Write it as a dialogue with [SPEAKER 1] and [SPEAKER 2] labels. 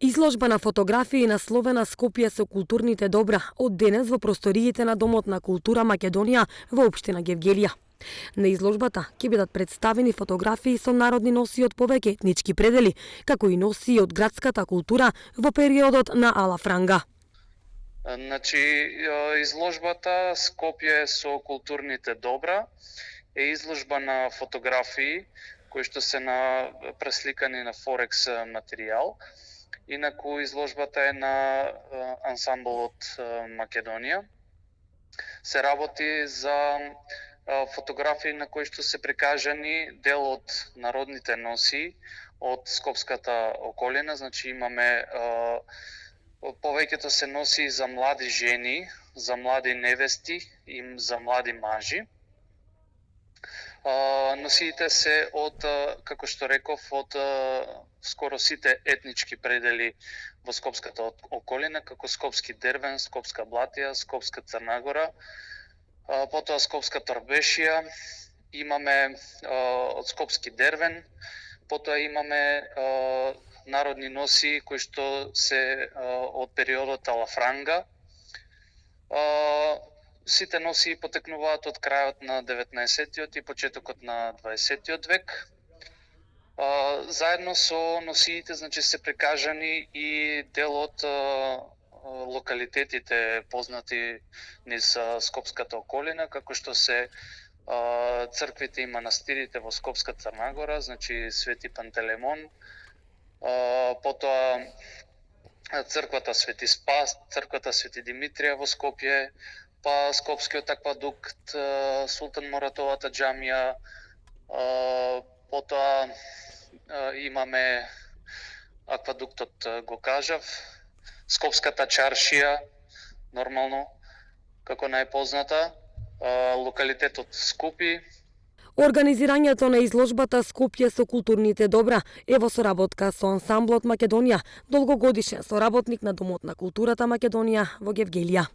[SPEAKER 1] Изложба на фотографии насловена Скопје со културните добра од денес во просториите на Домот на култура Македонија во општина Гевгелија. На изложбата ќе бидат представени фотографии со народни носии од повеќе етнички предели, како и носии од градската култура во периодот на Ала Франга.
[SPEAKER 2] Изложбата Скопје со културните добра е изложба на фотографии кои што се пресликани на форекс материјал. Инаку изложбата е на ансамблот Македонија. Се работи за фотографии на кои што се прикажани дел од народните носии од скопската околина. Значи имаме повеќето се носи за млади жени, за млади невести и за млади мажи. Носиите се од, како што реков, од скоро сите етнички предели во скопската околина, како скопски Дервен, скопска Блатија, скопска Црнагора, потоа скопска Торбешија, имаме од скопски Дервен, потоа имаме народни носии кои што се од периодот Ала Франга. Сите носии потекнуваат од крајот на 19-тиот и почетокот на 20-тиот век. Заедно со носиите, значи, се прикажани и дел од локалитетите познати низ скопската околина, како што се црквите и манастирите во скопска Црнагора, значи Свети Пантелеймон, потоа црквата Свети Спас, црквата Свети Димитрија во Скопје, па скопскиот аквадукт, Султан Моратовата џамија, потоа имаме аквадуктот, го кажав, скопската чаршија, нормално, како најпозната, локалитетот Скупи.
[SPEAKER 1] Организирањето на изложбата Скопје со културните добра е во соработка со ансамблот Македонија, долгогодишен соработник на Домот на културата Македонија во Гевгелија.